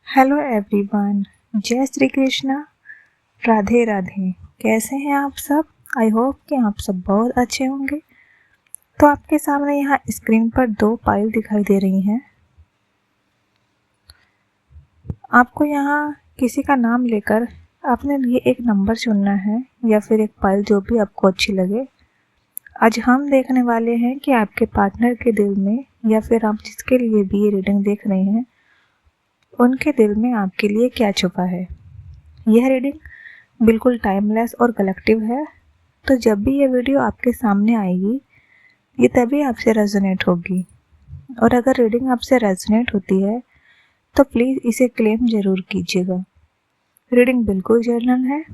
Hello everyone, जय श्री कृष्णा, राधे राधे। कैसे हैं आप सब? आई होप कि आप सब बहुत अच्छे होंगे। तो आपके सामने यहाँ स्क्रीन पर दो फाइल दिखाई दे रही हैं। आपको यहाँ किसी का नाम लेकर अपने लिए एक नंबर चुनना है या फिर एक फाइल जो भी आपको अच्छी लगे। आज हम देखने वाले हैं कि आपके पार्टनर के दिल में या फिर आप जिसके लिए भी ये रीडिंग देख रहे हैं उनके दिल में आपके लिए क्या छुपा है। यह रीडिंग बिल्कुल टाइमलेस और कलेक्टिव है, तो जब भी ये वीडियो आपके सामने आएगी ये तभी आपसे रेजोनेट होगी। और अगर रीडिंग आपसे रेजोनेट होती है तो प्लीज़ इसे क्लेम ज़रूर कीजिएगा। रीडिंग बिल्कुल जनरल है,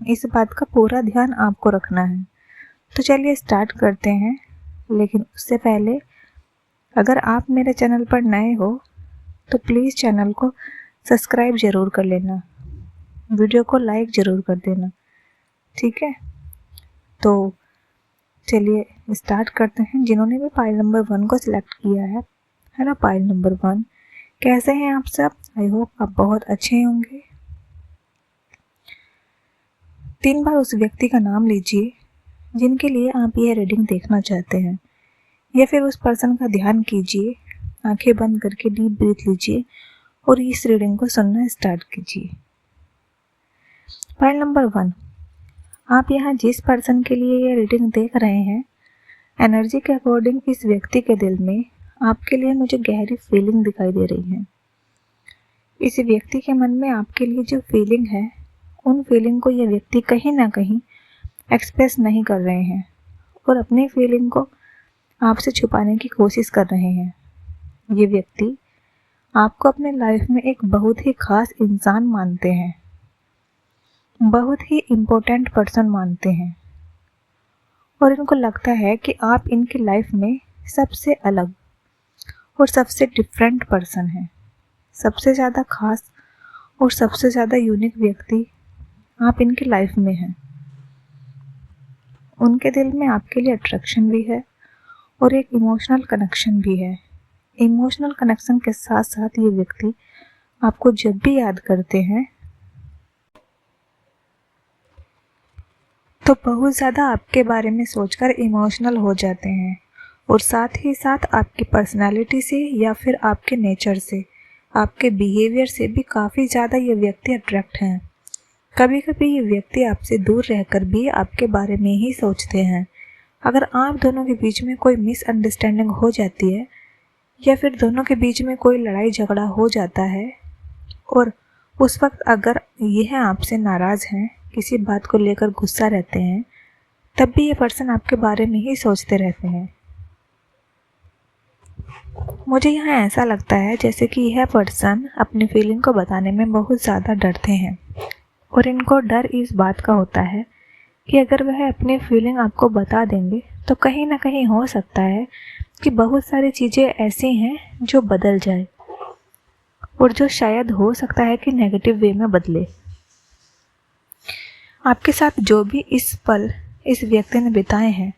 इस बात का पूरा ध्यान आपको रखना है। तो चलिए स्टार्ट करते हैं, लेकिन उससे पहले अगर आप मेरे चैनल पर नए हो तो प्लीज़ चैनल को सब्सक्राइब ज़रूर कर लेना, वीडियो को लाइक ज़रूर कर देना, ठीक है। तो चलिए स्टार्ट करते हैं। जिन्होंने भी फाइल नंबर 1 को सिलेक्ट किया है ना, फाइल नंबर 1, कैसे हैं आप सब? आई होप आप बहुत अच्छे होंगे। 3 बार उस व्यक्ति का नाम लीजिए जिनके लिए आप यह रीडिंग देखना चाहते हैं, या फिर उस पर्सन का ध्यान कीजिए, आंखें बंद करके डीप ब्रीथ लीजिए और इस रीडिंग को सुनना स्टार्ट कीजिए। फाइल नंबर 1, आप यहाँ जिस पर्सन के लिए ये रीडिंग देख रहे हैं, एनर्जी के अकॉर्डिंग इस व्यक्ति के दिल में आपके लिए मुझे गहरी फीलिंग दिखाई दे रही है। इस व्यक्ति के मन में आपके लिए जो फीलिंग है, उन फीलिंग को ये व्यक्ति कहीं ना कहीं एक्सप्रेस नहीं कर रहे हैं और अपनी फीलिंग को आपसे छुपाने की कोशिश कर रहे हैं। ये व्यक्ति आपको अपने लाइफ में एक बहुत ही खास इंसान मानते हैं, बहुत ही इम्पोर्टेंट पर्सन मानते हैं, और इनको लगता है कि आप इनकी लाइफ में सबसे अलग और सबसे डिफरेंट पर्सन हैं, सबसे ज़्यादा खास और सबसे ज़्यादा यूनिक व्यक्ति आप इनकी लाइफ में हैं। उनके दिल में आपके लिए अट्रैक्शन भी है और एक इमोशनल कनेक्शन भी है। इमोशनल कनेक्शन के साथ साथ ये व्यक्ति आपको जब भी याद करते हैं तो बहुत ज़्यादा आपके बारे में सोचकर इमोशनल हो जाते हैं, और साथ ही साथ आपकी पर्सनालिटी से या फिर आपके नेचर से, आपके बिहेवियर से भी काफ़ी ज़्यादा ये व्यक्ति अट्रैक्ट हैं। कभी कभी ये व्यक्ति आपसे दूर रहकर भी आपके बारे में ही सोचते हैं। अगर आप दोनों के बीच में कोई मिसअंडरस्टैंडिंग हो जाती है या फिर दोनों के बीच में कोई लड़ाई झगड़ा हो जाता है और उस वक्त अगर यह आपसे नाराज़ हैं, किसी बात को लेकर गुस्सा रहते हैं, तब भी ये पर्सन आपके बारे में ही सोचते रहते हैं। मुझे यहाँ ऐसा लगता है जैसे कि यह पर्सन अपनी फीलिंग को बताने में बहुत ज़्यादा डरते हैं, और इनको डर इस बात का होता है कि अगर वह अपनी फीलिंग आपको बता देंगे तो कहीं ना कहीं हो सकता है कि बहुत सारी चीज़ें ऐसी हैं जो बदल जाए, और जो शायद हो सकता है कि नेगेटिव वे में बदले। आपके साथ जो भी इस पल इस व्यक्ति ने बिताए हैं,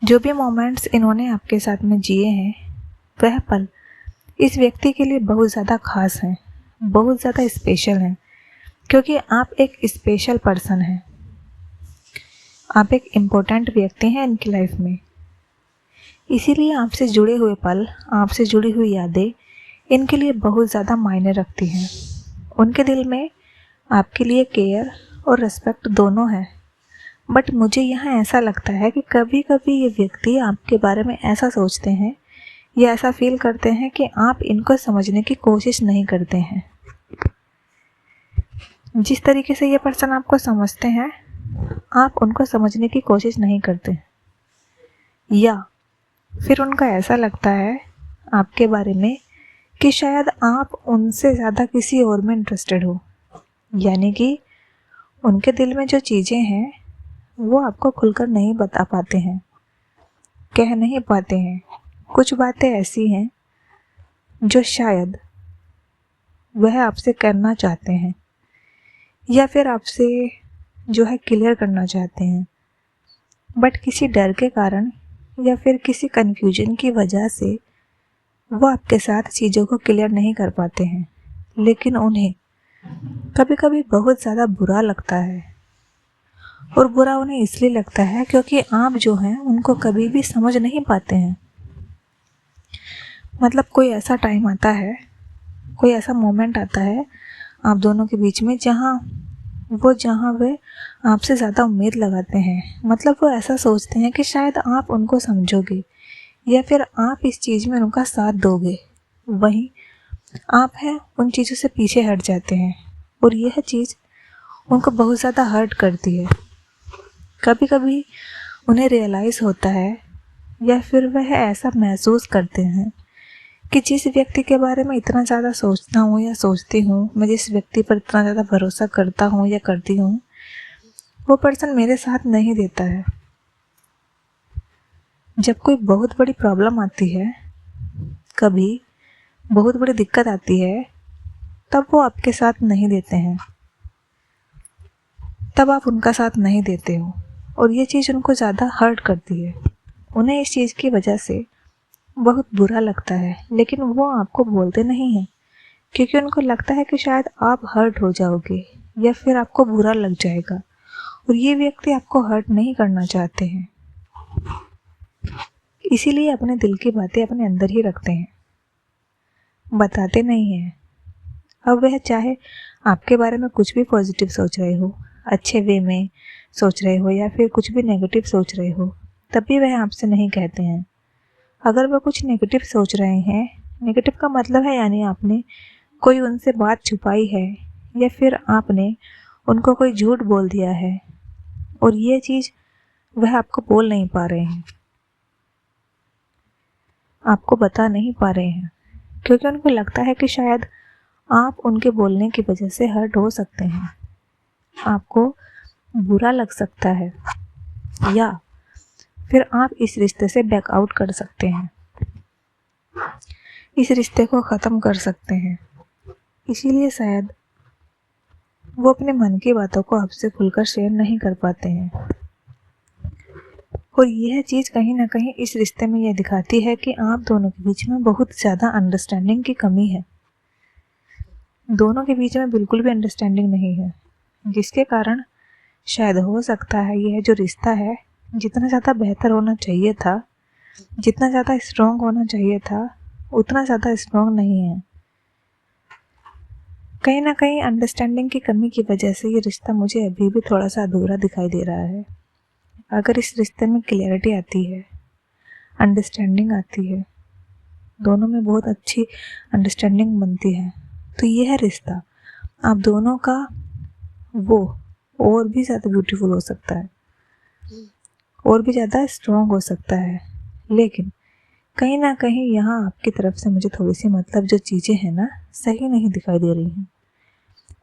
जो भी मोमेंट्स इन्होंने आपके साथ में जिए हैं, वह पल इस व्यक्ति के लिए बहुत ज़्यादा खास हैं, बहुत ज़्यादा स्पेशल हैं, क्योंकि आप एक स्पेशल पर्सन हैं, आप एक इम्पोर्टेंट व्यक्ति हैं इनकी लाइफ में। इसीलिए आपसे जुड़े हुए पल, आपसे जुड़ी हुई यादें इनके लिए बहुत ज़्यादा मायने रखती हैं। उनके दिल में आपके लिए केयर और रिस्पेक्ट दोनों है। बट मुझे यहाँ ऐसा लगता है कि कभी कभी ये व्यक्ति आपके बारे में ऐसा सोचते हैं या ऐसा फील करते हैं कि आप इनको समझने की कोशिश नहीं करते हैं। जिस तरीके से ये पर्सन आपको समझते हैं, आप उनको समझने की कोशिश नहीं करते, या फिर उनको ऐसा लगता है आपके बारे में कि शायद आप उनसे ज़्यादा किसी और में इंटरेस्टेड हो। यानी कि उनके दिल में जो चीज़ें हैं वो आपको खुलकर नहीं बता पाते हैं, कह नहीं पाते हैं। कुछ बातें ऐसी हैं जो शायद वह आपसे करना चाहते हैं या फिर आपसे जो है क्लियर करना चाहते हैं, बट किसी डर के कारण या फिर किसी कन्फ्यूजन की वजह से वो आपके साथ चीज़ों को क्लियर नहीं कर पाते हैं। लेकिन उन्हें कभी कभी बहुत ज़्यादा बुरा लगता है। और बुरा उन्हें इसलिए लगता है क्योंकि आप जो हैं उनको कभी भी समझ नहीं पाते हैं। मतलब कोई ऐसा टाइम आता है, कोई ऐसा मोमेंट आता है आप दोनों के बीच में जहाँ वे आपसे ज़्यादा उम्मीद लगाते हैं। मतलब वो ऐसा सोचते हैं कि शायद आप उनको समझोगे या फिर आप इस चीज़ में उनका साथ दोगे। वहीं आप हैं उन चीज़ों से पीछे हट जाते हैं और यह चीज़ उनको बहुत ज़्यादा हर्ट करती है। कभी कभी उन्हें रियलाइज़ होता है या फिर वह ऐसा महसूस करते हैं कि जिस व्यक्ति के बारे में इतना ज़्यादा सोचता हूँ या सोचती हूँ, मैं जिस व्यक्ति पर इतना ज़्यादा भरोसा करता हूँ या करती हूँ, वो पर्सन मेरे साथ नहीं देता है। जब कोई बहुत बड़ी प्रॉब्लम आती है, कभी बहुत बड़ी दिक्कत आती है, तब वो आपके साथ नहीं देते हैं, तब आप उनका साथ नहीं देते हो और ये चीज़ उनको ज़्यादा हर्ट करती है। उन्हें इस चीज़ की वजह से बहुत बुरा लगता है, लेकिन वो आपको बोलते नहीं हैं क्योंकि उनको लगता है कि शायद आप हर्ट हो जाओगे या फिर आपको बुरा लग जाएगा और ये व्यक्ति आपको हर्ट नहीं करना चाहते हैं, इसीलिए अपने दिल की बातें अपने अंदर ही रखते हैं, बताते नहीं हैं। अब वह चाहे आपके बारे में कुछ भी पॉजिटिव सोच रहे हो, अच्छे वे में सोच रहे हो या फिर कुछ भी नेगेटिव सोच रहे हो, तब भी वह आपसे नहीं कहते हैं। अगर वह कुछ नेगेटिव सोच रहे हैं, नेगेटिव का मतलब है यानी आपने कोई उनसे बात छुपाई है या फिर आपने उनको कोई झूठ बोल दिया है और ये चीज़ वह आपको बोल नहीं पा रहे हैं, आपको बता नहीं पा रहे हैं क्योंकि उनको लगता है कि शायद आप उनके बोलने की वजह से हर्ट हो सकते हैं, आपको बुरा लग सकता है या फिर आप इस रिश्ते से बैकआउट कर सकते हैं, इस रिश्ते को ख़त्म कर सकते हैं। इसीलिए शायद वो अपने मन की बातों को आपसे खुलकर शेयर नहीं कर पाते हैं और यह चीज़ कहीं ना कहीं इस रिश्ते में यह दिखाती है कि आप दोनों के बीच में बहुत ज़्यादा अंडरस्टैंडिंग की कमी है। दोनों के बीच में बिल्कुल भी अंडरस्टैंडिंग नहीं है, जिसके कारण शायद हो सकता है यह जो रिश्ता है जितना ज़्यादा बेहतर होना चाहिए था, जितना ज़्यादा स्ट्रॉन्ग होना चाहिए था, उतना ज़्यादा स्ट्रॉन्ग नहीं है। कहीं ना कहीं अंडरस्टैंडिंग की कमी की वजह से ये रिश्ता मुझे अभी भी थोड़ा सा अधूरा दिखाई दे रहा है। अगर इस रिश्ते में क्लियरिटी आती है, अंडरस्टैंडिंग आती है, दोनों में बहुत अच्छी अंडरस्टैंडिंग बनती है, तो यह रिश्ता आप दोनों का वो और भी ज़्यादा ब्यूटीफुल हो सकता है, और भी ज़्यादा स्ट्रॉन्ग हो सकता है। लेकिन कहीं ना कहीं यहाँ आपकी तरफ से मुझे थोड़ी सी मतलब जो चीज़ें हैं ना सही नहीं दिखाई दे रही हैं।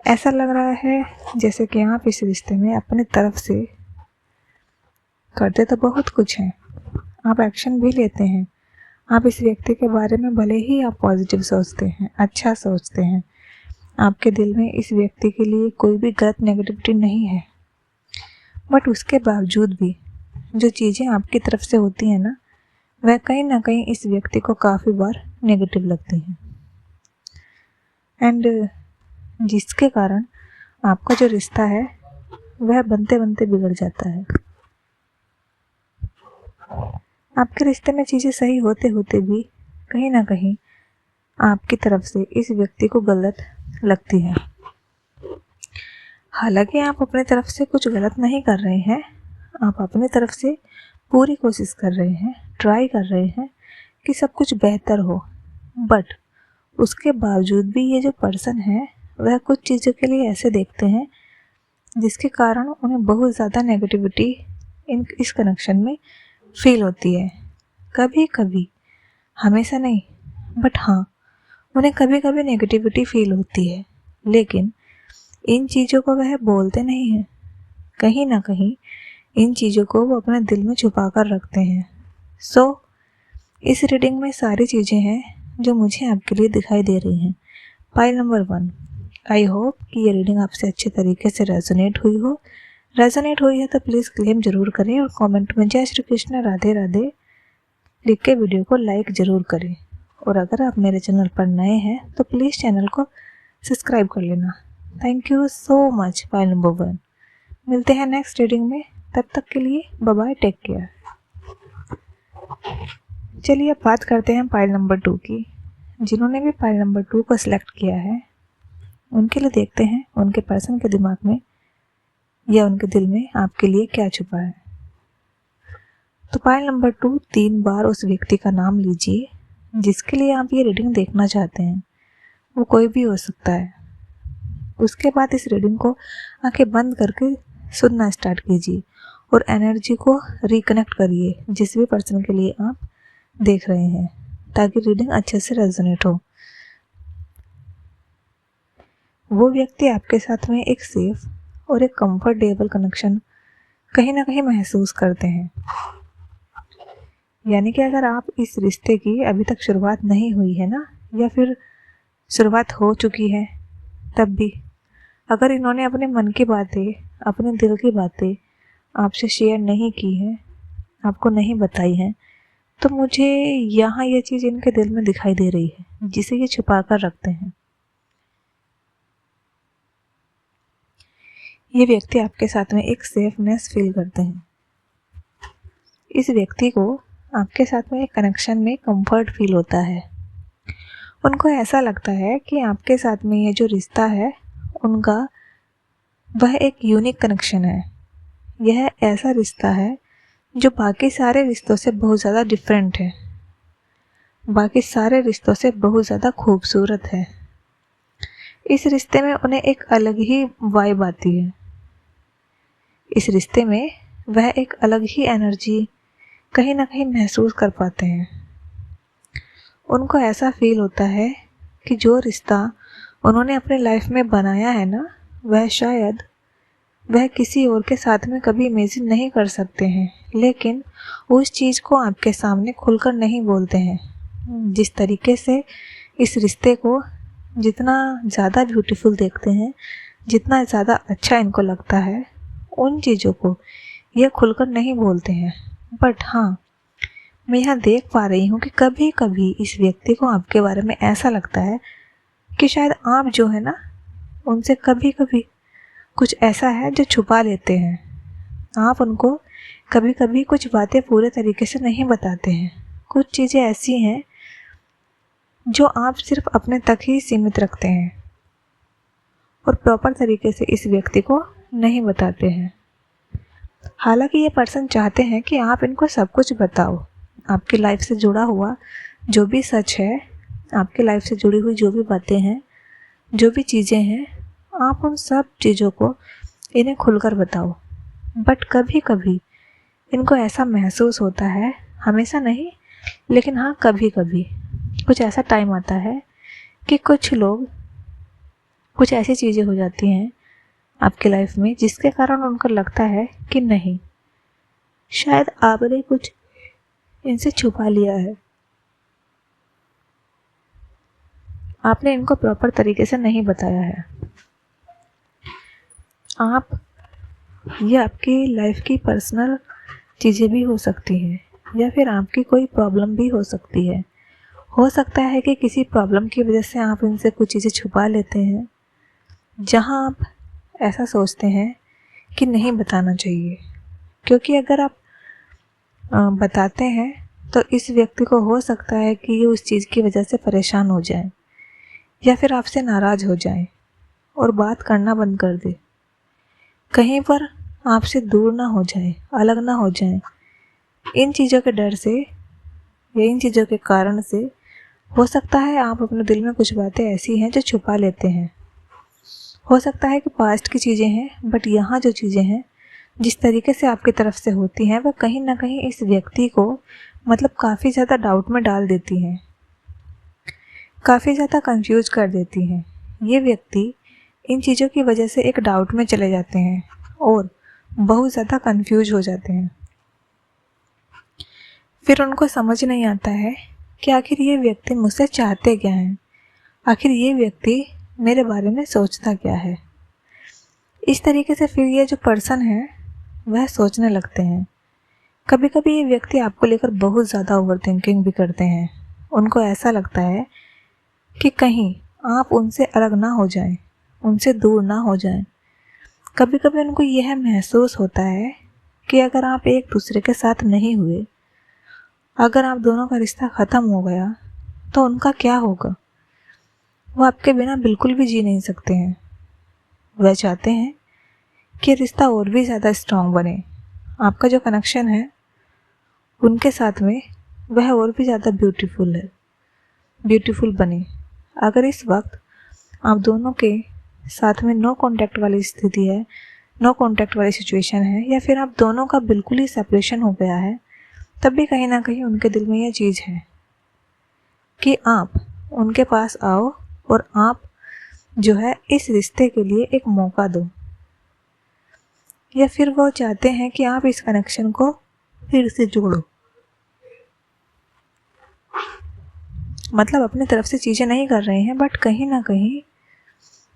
ऐसा लग रहा है जैसे कि आप इस रिश्ते में अपने तरफ से करते तो बहुत कुछ हैं, आप एक्शन भी लेते हैं, आप इस व्यक्ति के बारे में भले ही आप पॉजिटिव सोचते हैं, अच्छा सोचते हैं, आपके दिल में इस व्यक्ति के लिए कोई भी गलत नेगेटिविटी नहीं है, बट उसके बावजूद भी जो चीज़ें आपकी तरफ से होती हैं ना वह कहीं ना कहीं इस व्यक्ति को काफ़ी बार नेगेटिव लगती हैं एंड जिसके कारण आपका जो रिश्ता है वह बनते बनते बिगड़ जाता है। आपके रिश्ते में चीज़ें सही होते होते भी कहीं ना कहीं आपकी तरफ से इस व्यक्ति को गलत लगती है। हालांकि आप अपनी तरफ से कुछ गलत नहीं कर रहे हैं, आप अपनी तरफ से पूरी कोशिश कर रहे हैं, ट्राई कर रहे हैं कि सब कुछ बेहतर हो, बट उसके बावजूद भी ये जो पर्सन है वह कुछ चीज़ों के लिए ऐसे देखते हैं जिसके कारण उन्हें बहुत ज़्यादा नेगेटिविटी इस कनेक्शन में फील होती है। कभी कभी, हमेशा नहीं, बट हाँ उन्हें कभी कभी नेगेटिविटी फील होती है, लेकिन इन चीज़ों को वह बोलते नहीं हैं। कहीं ना कहीं इन चीज़ों को वो अपने दिल में छुपा कर रखते हैं। सो इस रीडिंग में सारी चीज़ें हैं जो मुझे आपके लिए दिखाई दे रही हैं। पाइल नंबर 1, आई होप कि ये रीडिंग आपसे अच्छे तरीके से रेजोनेट हुई हो। रेजोनेट हुई है तो प्लीज़ क्लेम ज़रूर करें और कमेंट में जय श्री कृष्ण राधे राधे लिख के वीडियो को लाइक ज़रूर करें। और अगर आप मेरे चैनल पर नए हैं तो प्लीज़ चैनल को सब्सक्राइब कर लेना। Thank you so much pile number 1। मिलते हैं नेक्स्ट रीडिंग में, तब तक के लिए बाय बाय, टेक केयर। चलिए अब बात करते हैं पाइल नंबर 2 की। जिन्होंने भी पाइल नंबर 2 को सिलेक्ट किया है उनके लिए देखते हैं उनके पर्सन के दिमाग में या उनके दिल में आपके लिए क्या छुपा है। तो पाइल नंबर 2 3 बार उस व्यक्ति का नाम लीजिए जिसके लिए आप ये रीडिंग देखना चाहते हैं। वो कोई भी हो सकता है। उसके बाद इस रीडिंग को आंखें बंद करके सुनना स्टार्ट कीजिए और एनर्जी को रिकनेक्ट करिए जिस भी पर्सन के लिए आप देख रहे हैं, ताकि रीडिंग अच्छे से रेजोनेट हो। वो व्यक्ति आपके साथ में एक सेफ और एक कंफर्टेबल कनेक्शन कहीं ना कहीं महसूस करते हैं। यानी कि अगर आप इस रिश्ते की अभी तक शुरुआत नहीं हुई है ना, या फिर शुरुआत हो चुकी है, तब भी अगर इन्होंने अपने मन की बातें, अपने दिल की बातें आपसे शेयर नहीं की हैं, आपको नहीं बताई हैं, तो मुझे यहाँ ये चीज़ इनके दिल में दिखाई दे रही है जिसे ये छुपा कर रखते हैं। ये व्यक्ति आपके साथ में एक सेफनेस फील करते हैं। इस व्यक्ति को आपके साथ में एक कनेक्शन में कंफर्ट फील होता है। उनको ऐसा लगता है कि आपके साथ में ये जो रिश्ता है उनका, वह एक यूनिक कनेक्शन है। यह ऐसा रिश्ता है जो बाकी सारे रिश्तों से बहुत ज़्यादा डिफरेंट है, बाकी सारे रिश्तों से बहुत ज़्यादा खूबसूरत है। इस रिश्ते में उन्हें एक अलग ही वाइब आती है। इस रिश्ते में वह एक अलग ही एनर्जी कहीं ना कहीं महसूस कर पाते हैं। उनको ऐसा फील होता है कि जो रिश्ता उन्होंने अपने लाइफ में बनाया है ना, वह शायद वह किसी और के साथ में कभी इमेजिन नहीं कर सकते हैं, लेकिन उस चीज़ को आपके सामने खुलकर नहीं बोलते हैं। जिस तरीके से इस रिश्ते को जितना ज़्यादा ब्यूटीफुल देखते हैं, जितना ज़्यादा अच्छा इनको लगता है, उन चीज़ों को ये खुलकर नहीं बोलते हैं। बट हाँ, मैं यहाँ देख पा रही हूँ कि कभी कभी इस व्यक्ति को आपके बारे में ऐसा लगता है कि शायद आप जो है ना, उनसे कभी कभी कुछ ऐसा है जो छुपा लेते हैं। आप उनको कभी कभी कुछ बातें पूरे तरीके से नहीं बताते हैं। कुछ चीज़ें ऐसी हैं जो आप सिर्फ अपने तक ही सीमित रखते हैं और प्रॉपर तरीके से इस व्यक्ति को नहीं बताते हैं। हालांकि ये पर्सन चाहते हैं कि आप इनको सब कुछ बताओ। आपकी लाइफ से जुड़ा हुआ जो भी सच है, आपकी लाइफ से जुड़ी हुई जो भी बातें हैं, जो भी चीज़ें हैं, आप उन सब चीज़ों को इन्हें खुलकर बताओ। बट कभी कभी इनको ऐसा महसूस होता है, हमेशा नहीं लेकिन हाँ कभी कभी कुछ ऐसा टाइम आता है कि कुछ लोग, कुछ ऐसी चीज़ें हो जाती हैं आपकी लाइफ में जिसके कारण उनको लगता है कि नहीं, शायद आपने कुछ इनसे छुपा लिया है, आपने इनको प्रॉपर तरीके से नहीं बताया है। आप, ये आपकी लाइफ की पर्सनल चीज़ें भी हो सकती हैं, या फिर आपकी कोई प्रॉब्लम भी हो सकती है। हो सकता है कि किसी प्रॉब्लम की वजह से आप इनसे कुछ चीज़ें छुपा लेते हैं, जहां आप ऐसा सोचते हैं कि नहीं बताना चाहिए, क्योंकि अगर आप बताते हैं तो इस व्यक्ति को हो सकता है कि ये उस चीज़ की वजह से परेशान हो जाए या फिर आपसे नाराज़ हो जाए और बात करना बंद कर दे, कहीं पर आपसे दूर ना हो जाए, अलग ना हो जाए। इन चीज़ों के डर से या इन चीज़ों के कारण से हो सकता है आप अपने दिल में कुछ बातें ऐसी हैं जो छुपा लेते हैं। हो सकता है कि पास्ट की चीज़ें हैं, बट यहाँ जो चीज़ें हैं जिस तरीके से आपकी तरफ से होती हैं, वह कहीं ना कहीं इस व्यक्ति को मतलब काफ़ी ज़्यादा डाउट में डाल देती हैं, काफ़ी ज़्यादा कंफ्यूज कर देती हैं। ये व्यक्ति इन चीज़ों की वजह से एक डाउट में चले जाते हैं और बहुत ज़्यादा कंफ्यूज हो जाते हैं। फिर उनको समझ नहीं आता है कि आखिर ये व्यक्ति मुझसे चाहते क्या हैं, आखिर ये व्यक्ति मेरे बारे में सोचता क्या है। इस तरीके से फिर ये जो पर्सन है वह सोचने लगते हैं। कभी कभी ये व्यक्ति आपको लेकर बहुत ज़्यादा ओवर थिंकिंग भी करते हैं। उनको ऐसा लगता है कि कहीं आप उनसे अलग ना हो जाएं, उनसे दूर ना हो जाएं। कभी कभी उनको यह महसूस होता है कि अगर आप एक दूसरे के साथ नहीं हुए, अगर आप दोनों का रिश्ता ख़त्म हो गया तो उनका क्या होगा। वो आपके बिना बिल्कुल भी जी नहीं सकते हैं। वह चाहते हैं कि रिश्ता और भी ज़्यादा स्ट्रांग बने, आपका जो कनेक्शन है उनके साथ में वह और भी ज़्यादा ब्यूटीफुल बने। अगर इस वक्त आप दोनों के साथ में नो कांटेक्ट वाली स्थिति है, नो कांटेक्ट वाली सिचुएशन है, या फिर आप दोनों का बिल्कुल ही सेपरेशन हो गया है, तब भी कहीं ना कहीं उनके दिल में यह चीज़ है कि आप उनके पास आओ और आप जो है इस रिश्ते के लिए एक मौका दो। या फिर वो चाहते हैं कि आप इस कनेक्शन को फिर से जोड़ो। मतलब अपनी तरफ से चीज़ें नहीं कर रहे हैं, बट कहीं ना कहीं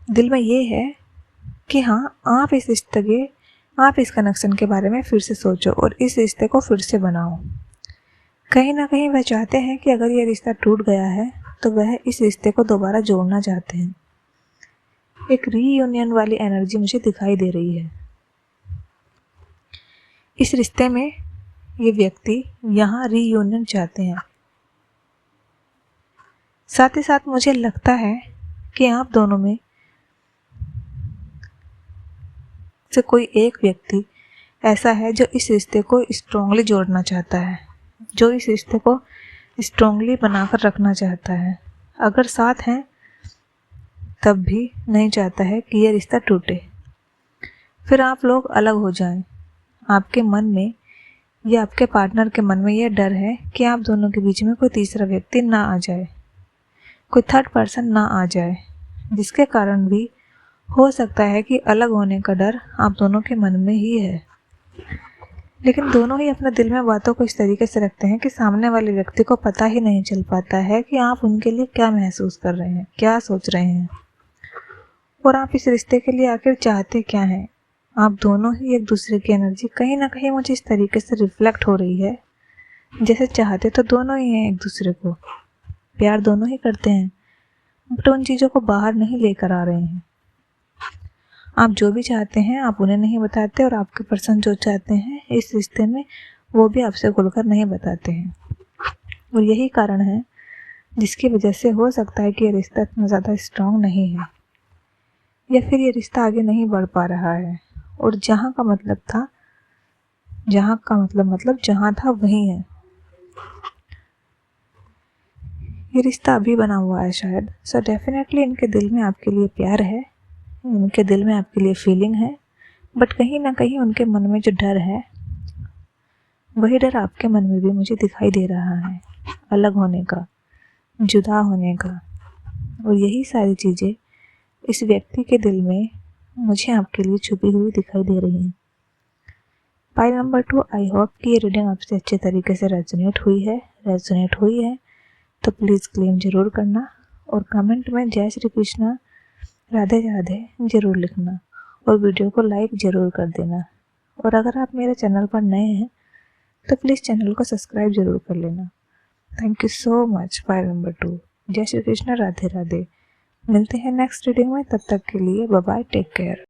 दिल में ये है कि हाँ, आप इस कनेक्शन के बारे में फिर से सोचो और इस रिश्ते को फिर से बनाओ। कहीं ना कहीं वह चाहते हैं कि अगर ये रिश्ता टूट गया है तो वह इस रिश्ते को दोबारा जोड़ना चाहते हैं। एक रीयूनियन वाली एनर्जी मुझे दिखाई दे रही है। इस रिश्ते में ये व्यक्ति यहाँ रीयूनियन चाहते हैं। साथ ही साथ मुझे लगता है कि आप दोनों में से कोई एक व्यक्ति ऐसा है जो इस रिश्ते को स्ट्रांगली जोड़ना चाहता है, जो इस रिश्ते को स्ट्रांगली बनाकर रखना चाहता है। अगर साथ हैं तब भी नहीं चाहता है कि यह रिश्ता टूटे, फिर आप लोग अलग हो जाएं। आपके मन में या आपके पार्टनर के मन में यह डर है कि आप दोनों के बीच में कोई तीसरा व्यक्ति ना आ जाए, कोई थर्ड पर्सन ना आ जाए, जिसके कारण भी हो सकता है कि अलग होने का डर आप दोनों के मन में ही है। लेकिन दोनों ही अपने दिल में बातों को इस तरीके से रखते हैं कि सामने वाले व्यक्ति को पता ही नहीं चल पाता है कि आप उनके लिए क्या महसूस कर रहे हैं, क्या सोच रहे हैं, और आप इस रिश्ते के लिए आखिर चाहते क्या हैं। आप दोनों ही एक दूसरे की एनर्जी कहीं ना कहीं मुझे इस तरीके से रिफ्लेक्ट हो रही है, जैसे चाहते तो दोनों ही हैं, एक दूसरे को प्यार दोनों ही करते हैं, बट उन चीज़ों को बाहर नहीं लेकर आ रहे हैं। आप जो भी चाहते हैं आप उन्हें नहीं बताते, और आपके पर्सन जो चाहते हैं इस रिश्ते में वो भी आपसे खुलकर नहीं बताते हैं। और यही कारण है जिसकी वजह से हो सकता है कि ये रिश्ता इतना ज़्यादा स्ट्रांग नहीं है, या फिर ये रिश्ता आगे नहीं बढ़ पा रहा है। और जहाँ का मतलब जहाँ था वहीं है। ये रिश्ता अभी बना हुआ है शायद। सो डेफिनेटली इनके दिल में आपके लिए प्यार है, उनके दिल में आपके लिए फीलिंग है, बट कहीं ना कहीं उनके मन में जो डर है वही डर आपके मन में भी मुझे दिखाई दे रहा है, अलग होने का, जुदा होने का। और यही सारी चीज़ें इस व्यक्ति के दिल में मुझे आपके लिए छुपी हुई दिखाई दे रही हैं। पाइल नंबर 2, आई होप कि ये रीडिंग आपसे अच्छे तरीके से रेजोनेट हुई है तो प्लीज़ क्लेम ज़रूर करना, और कमेंट में जय श्री कृष्णा राधे राधे ज़रूर लिखना, और वीडियो को लाइक ज़रूर कर देना। और अगर आप मेरे चैनल पर नए हैं तो प्लीज़ चैनल को सब्सक्राइब ज़रूर कर लेना। Thank you so much. Pile number 2, जय श्री कृष्णा राधे राधे। मिलते हैं नेक्स्ट रीडिंग में, तब तक के लिए बाय बाय, टेक केयर।